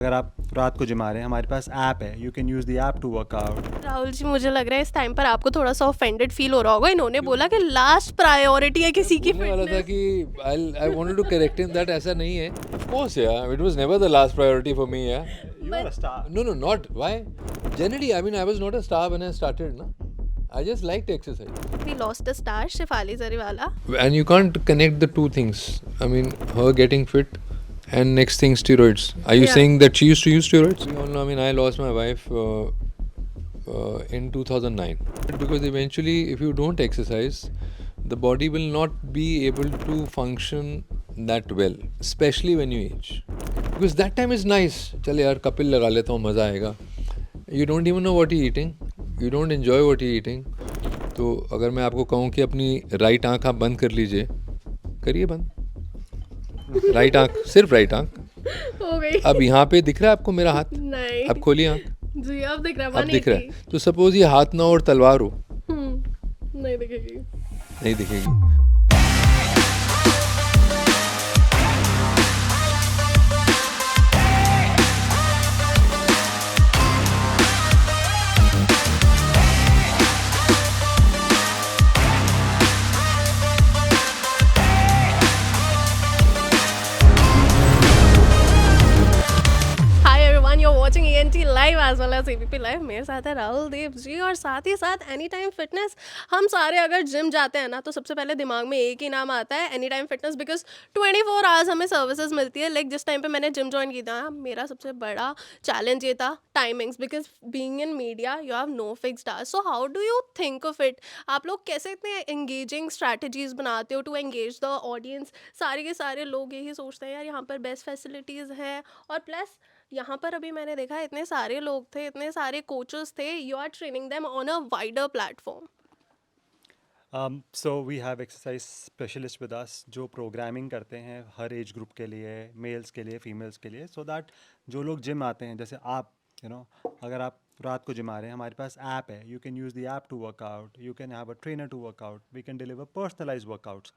अगर आप रात को जिम आ रहे हैं, हमारे पास ऐप है, you can use the app to work out. Rahul ji, मुझे लग रहा है इस टाइम पर आपको थोड़ा सा ऑफेंडेड फील हो रहा होगा। इन्होंने बोला कि लास्ट प्रायोरिटी है मैं किसी की बोलने वाला था फिटनेस। कि I wanted to correct him that ऐसा नहीं है. ऑफ कोर्स यार, it was never the last priority for me यार. You are a star. No, no, not why. Generally, I mean, I was not a star when I started, na. I just liked exercise. We lost the star Shefali Jariwala. And you can't connect the two things. I mean, her getting fit and next thing steroids. Are you Yeah. saying that she used to use steroids? We all know. I mean, I lost my wife in 2009 because eventually, if you don't exercise, the body will not be able to function that well, especially when you age. Because that time is nice. चल यार कपिल लगा लेता हूँ मज़ा आएगा. You don't even know what you're eating. You don't enjoy what you're eating. तो अगर मैं आपको कहूँ कि अपनी राइट आँख आप बंद कर लीजिए, करिए बंद. राइट आँख, सिर्फ राइट आँख. हो गई। अब यहाँ पे दिख रहा है आपको मेरा हाथ? नहीं अब खोलिए आँख. जी, अब दिख रहा है। अब दिख रहा है. तो सपोज ये हाथ ना और तलवार हो, नहीं दिखेगी। नहीं दिखेगी. Hi everyone, you are watching ENT live as well as ABP live. मेरे साथ है राहुल देव जी और साथ ही साथ एनी टाइम फिटनेस। हम सारे अगर जिम जाते हैं ना तो सबसे पहले दिमाग में एक ही नाम आता है, any time fitness, because 24 hours हमें सर्विसेज मिलती है। लाइक जिस टाइम पे मैंने जिम ज्वाइन की था, मेरा सबसे बड़ा चैलेंज ये था timings, because being in media you have no fixed hours. So how do you think of it? आप लोग कैसे इतने एंगेजिंग स्ट्रैटेजीज बनाते हो टू एंगेज द ऑडियंस? सारे के सारे लोग यही सोचते हैं यार यहाँ पर बेस्ट फैसिलिटीज़ हैं, और प्लस यहाँ पर अभी मैंने देखा इतने सारे लोग थे, इतने सारे कोचेस थे, you are training them on a wider platform. So we have exercise specialist with us जो प्रोग्रामिंग करते हैं हर एज ग्रुप के लिए, मेल्स के लिए, फीमेल्स के लिए, सो दैट जो लोग जिम आते हैं, जैसे आप अगर आप रात को जिम आ रहे हैं, हमारे पास ऐप है, you can use the app to workout, you can have a trainer to workout, we can deliver personalise workouts.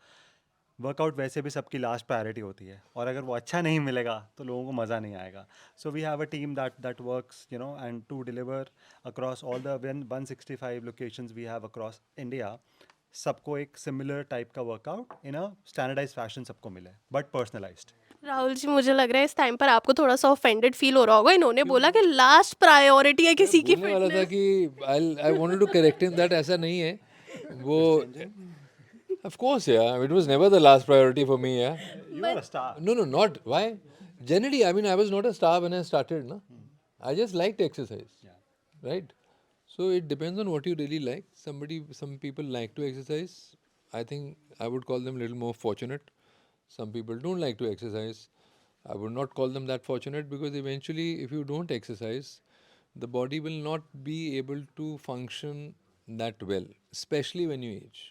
Workout वैसे भी सबकी लास्ट प्रायोरिटी होती है, और अगर वो अच्छा नहीं मिलेगा तो लोगों को मज़ा नहीं आएगा. So we have a team that works and to deliver across all the 165 locations we have across India. सबको एक सिमिलर टाइप का workout in a standardise fashion सबको मिले, बट पर्सनलाइज्ड. राहुल जी, मुझे लग रहा है इस टाइम पर आपको थोड़ा सा ऑफेंडेड फील हो रहा होगा। इन्होंने बोला कि लास्ट प्रायोरिटी है मैं किसी की बोलने वाला था फिटनेस। कि I wanted to correct him that ऐसा नहीं है. वो ऑफ कोर्स यार, it was never the last priority for me यार. You are a star. No, no, not why. Generally, I mean, I was not a star when I started, na. I just liked exercise, Yeah. right? So it depends on what you really like. Some people like to exercise. I think I would call them a little more fortunate. Some people don't like to exercise. I would not call them that fortunate because eventually, if you don't exercise, the body will not be able to function that well, especially when you age.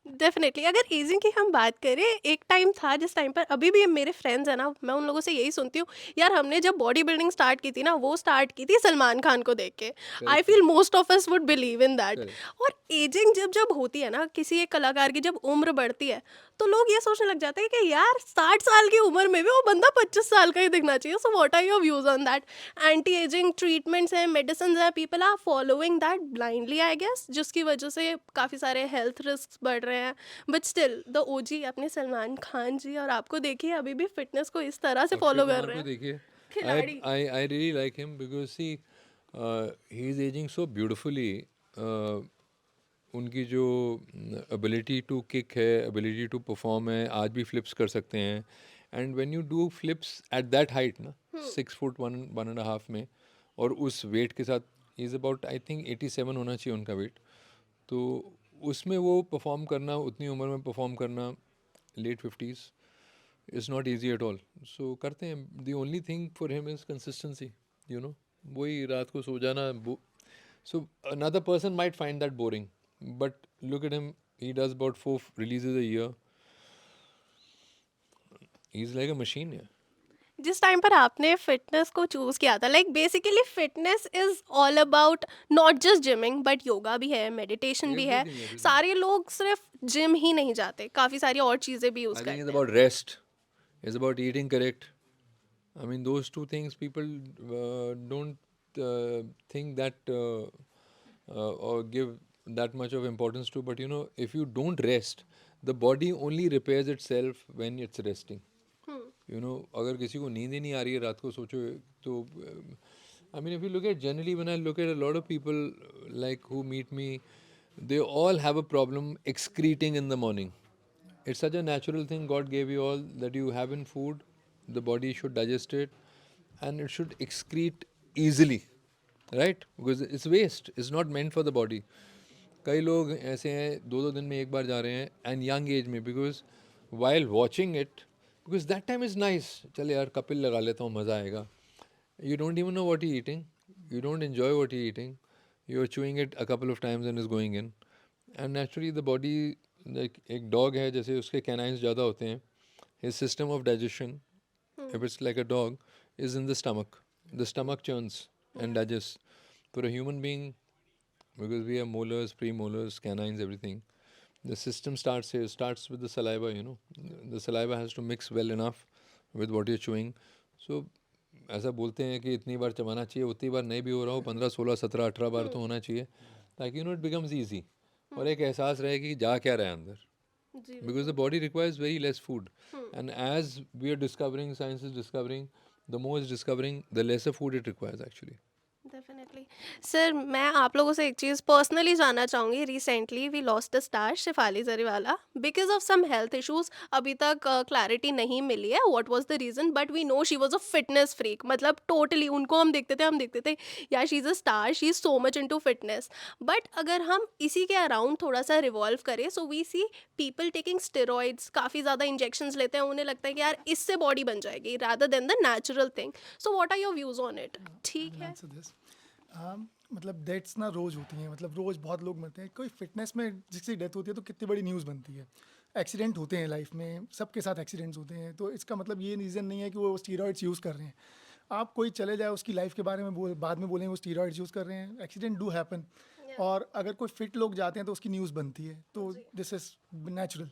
Definitely. अगर ageing की हम बात करें, एक time था जिस time पर अभी भी मेरे फ्रेंड्स हैं ना, मैं उन लोगों से यही सुनती हूँ, यार हमने जब बॉडी बिल्डिंग स्टार्ट की थी ना, वो स्टार्ट की थी सलमान खान को देख के। I feel most of us would believe in that. Correct. और एजिंग जब जब होती है ना, किसी एक कलाकार की जब उम्र बढ़ती है, तो लोग ये सोचने लग जाते हैं कि यार 60 साल की उम्र में भी वो बंदा 25 साल का ही दिखना चाहिए। So what are your views on that? Anti ageing treatments हैं, मेडिसिन हैं, people are following that blindly I guess, जिसकी वजह से काफ़ी सारे हेल्थ रिस्क बढ़ रहे हैं। बट स्टिल द ओजी अपने सलमान खान जी, और आपको देखिए अभी भी फिटनेस को इस तरह से अक्षय फॉलो कर कुमार रहे को हैं। देखिए. खिलाड़ी। I really like him because see, he is aging so beautifully. उनकी जो ability to kick है, ability to perform है, आज भी flips कर सकते हैं. And when you do flips at that height ना, 6 foot 1.5 में, और उस weight के साथ, is about I think 87 होना चाहिए उनका weight. तो उसमें वो परफॉर्म करना, उतनी उम्र में परफॉर्म करना, late 50s, is not easy at all. सो करते हैं. The only thing for him is consistency. वही रात को सो जाना. So another person might find that boring, but look at him, he does about 4 releases a year. He is like a machine. जिस time पर आपने फिटनेस को choose किया था, like basically fitness is all about not just gymming, but yoga भी है, meditation भी है। Everything. सारे लोग सिर्फ जिम ही नहीं जाते, काफ़ी सारी और चीज़ें भी यूज़ I think करते it's हैं। about rest. It's about eating correct. I mean, those two things people don't think that or give that much of importance to. But you know, if you don't rest, the body only repairs itself when it's resting. You know, अगर किसी को नींद ही नहीं आ रही है रात को, सोचो तो I mean, if you look at generally, when I look at a lot of people like who meet me, they all have a problem excreting in the morning. It's such a natural thing God gave you all that you have in food, the body should digest it, and it should excrete easily, right? Because it's waste, it's not meant for the body. कई लोग ऐसे हैं 2-2 दिन में एक बार जा रहे हैं एंड यंग एज में, because while watching it, because that time is nice, चल यार कपिल लगा लेता हूँ, मज़ा आएगा. You don't even know what you're eating. You don't enjoy what you're eating. You're chewing it a couple of times and it's going in. And naturally the body, like एक dog है, जैसे उसके canines ज़्यादा होते हैं, his system of digestion, if it's like a dog, is in the stomach. The stomach churns and digests. For a human being, because we have molars, premolars, canines, everything, the system starts here, starts with the saliva, you know. The saliva has to mix well enough with what you're chewing. So ऐसा बोलते हैं कि इतनी बार चबाना चाहिए, उतनी बार नहीं भी हो रहा हो, 15, 16, 17, 18 बार तो होना चाहिए, ताकि you know it becomes easy और एक एहसास रहे कि जा क्या रहा है अंदर. जी Because the body requires very less food. And as we are discovering, science is discovering, the more it's discovering, the lesser food it requires actually. Definitely. Sir, मैं आप लोगों से एक चीज़ पर्सनली जानना चाहूँगी. Recently we lost the star Shefali Jariwala because of some health issues. अभी तक क्लैरिटी नहीं मिली है what was the reason, but we know she was a fitness freak. मतलब टोटली उनको हम देखते थे या she is a star, she is so much into fitness. But अगर हम इसी के अराउंड थोड़ा सा रिवॉल्व करें, so we see people taking steroids, काफ़ी ज़्यादा इंजेक्शंस लेते हैं. उन्हें लगता है कि यार इससे बॉडी बन जाएगी rather than the natural thing. So what are your views on it? ठीक है. Answer this. मतलब डेथ्स ना रोज़ होती हैं, मतलब रोज़ बहुत लोग मरते हैं. कोई फिटनेस में जिसकी डेथ होती है तो कितनी बड़ी न्यूज़ बनती है. एक्सीडेंट होते हैं लाइफ में, सबके साथ एक्सीडेंट्स होते हैं. तो इसका मतलब ये रीज़न नहीं है कि वो स्टीरॉइड्स यूज़ कर रहे हैं. आप कोई चले जाए उसकी लाइफ के बारे में बाद में बोलेंगे वो स्टीरॉइड्स यूज़ कर रहे हैं. Accident do happen. और अगर कोई फिट लोग जाते हैं तो उसकी न्यूज़ बनती है. तो दिस इज़ नेचुरल.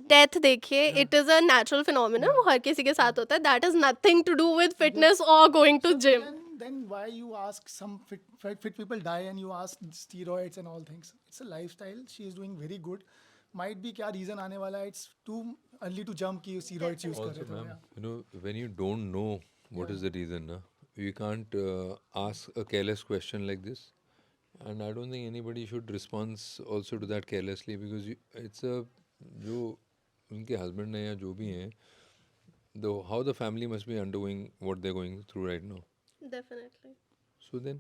डेथ देखिए, it is a natural phenomenon, वो हर किसी के साथ होता है. That is nothing to do with fitness और going to gym. Then why you ask some fit people die and you ask steroids and all things? It's a lifestyle. She is doing very good. Might be क्या reason आने वाला है. It's too early to jump कि steroids use कर Also, रहे थे. ma'am, you know, when you don't know what is the reason, na, you can't ask a careless question like this. And I don't think anybody should respond also to that carelessly, because it's a, जो उनके husband है या जो भी हैं, how the family must be undergoing what they're going through right now. Definitely. So then,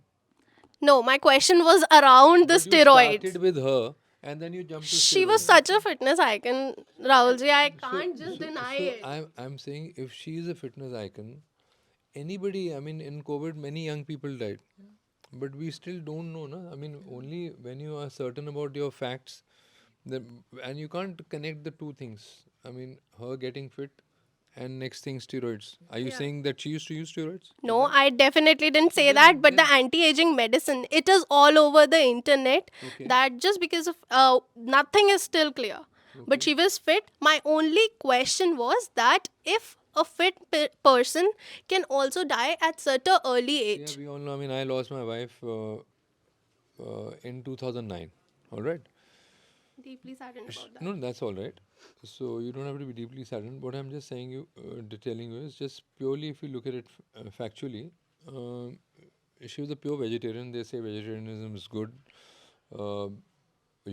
No, my question was around the but you steroids. started with her and then you jumped to She was steroids. such a fitness icon, Rahul ji. I can't just deny it. I'm saying, if she is a fitness icon, anybody, I mean, in COVID, many young people died. But we still don't know, na? I mean, only when you are certain about your facts, and you can't connect the two things. I mean, her getting fit and next thing, steroids. Are you Yeah. saying that she used to use steroids? No, I definitely didn't say that, but the anti-aging medicine, it is all over the internet. Okay. That just because of nothing is still clear. But she was fit. My only question was that if a fit person can also die at such a early age. Yeah, we all know. I mean, I lost my wife in 2009. All right. Deeply saddened about that. No, that's all right. So you don't have to be deeply saddened. What I'm just saying you, telling you is just purely if you look at it factually. She was a pure vegetarian. They say vegetarianism is good.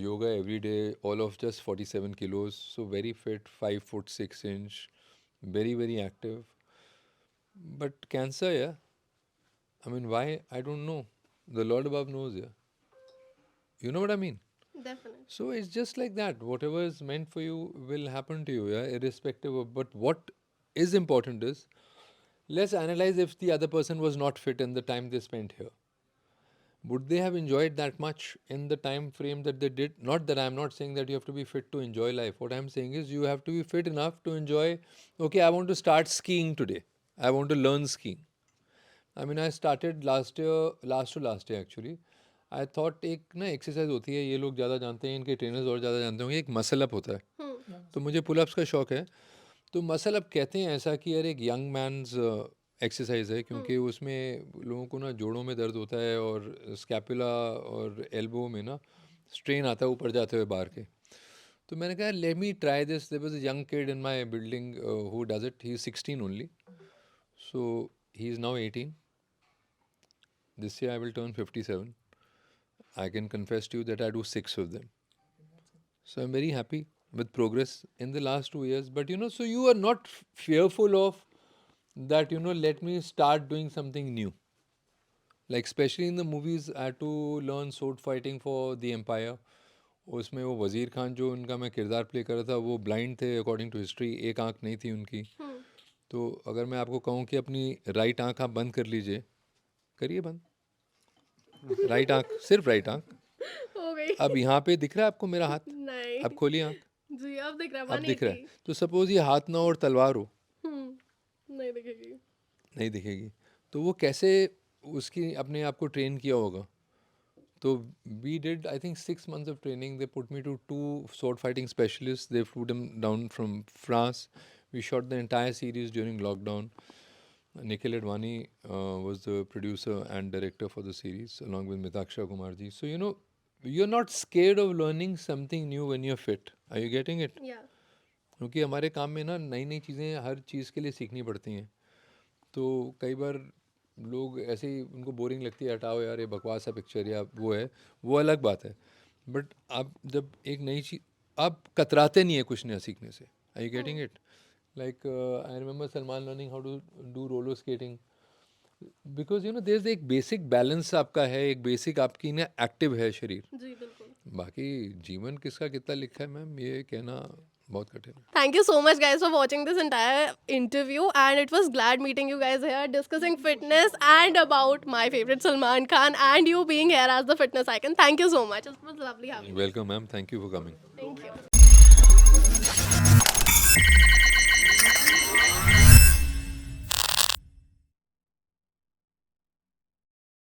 Yoga every day, all of just 47 kilos. So very fit, 5'6" very, very active. But cancer, yeah. I mean, why? I don't know. The Lord above knows, yeah. You know what I mean? Definitely. So it's just like that. Whatever is meant for you will happen to you, yeah, irrespective of. But what is important is, let's analyze if the other person was not fit in the time they spent here. Would they have enjoyed that much in the time frame that they did? Not that I'm not saying that you have to be fit to enjoy life. What I'm saying is you have to be fit enough to enjoy. Okay, I want to start skiing today. I want to learn skiing. I mean, I started last to last year actually. I thought एक ना exercise होती है, ये लोग ज़्यादा जानते हैं, इनके ट्रेनर्स और ज़्यादा जानते होंगे, एक मसल अप होता है. तो मुझे पुल अप्स का शौक है. तो मसल अप कहते हैं ऐसा कि यार एक यंग मैन्स एक्सरसाइज है, क्योंकि उसमें लोगों को ना जोड़ों में दर्द होता है और स्कैपुला और एल्बो में ना स्ट्रेन आता है ऊपर जाते हुए बाहर के। तो मैंने कहा let me try this. There was a young kid in my building who does it. He is 16 only, so he is now 18. This year I will turn 57. I can confess to you that I do 6 of them. So I'm very happy with progress in the last 2 years. But so you are not fearful of that, let me start doing something new. Like especially in the movies, I had to learn sword fighting for the Empire. उसमें वो वज़ीर खान जो उनका मैं किरदार play कर रहा था, वो ब्लाइंड थे अकॉर्डिंग टू हिस्ट्री, एक आंख नहीं थी उनकी। तो अगर मैं आपको कहूँ कि अपनी राइट आंख आप बंद कर लीजिए, करिए बंद, राइट आंख, सिर्फ राइट आंख। हो गई। अब यहाँ पे दिख रहा है आपको मेरा हाथ? नहीं अब खोलिए आंख, जी, अब दिख रहा है, अब दिख रहा है। 180। तो सपोज ये हाथ ना और तलवार हो, नहीं दिखेगी। नहीं दिखेगी। तो वो कैसे उसकी अपने आप को ट्रेन किया होगा? तो we did I think 6 months of training. They put me to 2 sword fighting specialists. They flew them down from France. We shot the entire series during lockdown. Nikhil Advani was the producer and director for the series along with Mitaksha Kumarji. So you're not scared of learning something new when you're fit. Are you getting it? या क्योंकि हमारे काम में ना नई नई चीज़ें हर चीज़ के लिए सीखनी पड़ती हैं। तो कई बार लोग ऐसे ही उनको बोरिंग लगती है, हटाओ यार ये बकवास है पिक्चर या वो है, वो अलग बात है। बट आप जब एक नई चीज़, आप कतराते नहीं है कुछ नया सीखने से। I you getting it? Like I remember Salman learning how to do roller skating, because there is एक बेसिक बैलेंस आपका है, एक बेसिक आपकी ना एक्टिव है शरीर। जी बिल्कुल। बाकी जीवन किसका कितना लिखा है मैम, ये कहना बहुत कठिन है। Thank you so much, guys, for watching this entire interview, and it was glad meeting you guys here, discussing fitness and about my favorite Salman Khan, and you being here as the fitness icon. Thank you so much. It was lovely having you. Welcome ma'am, thank you for coming. Thank you.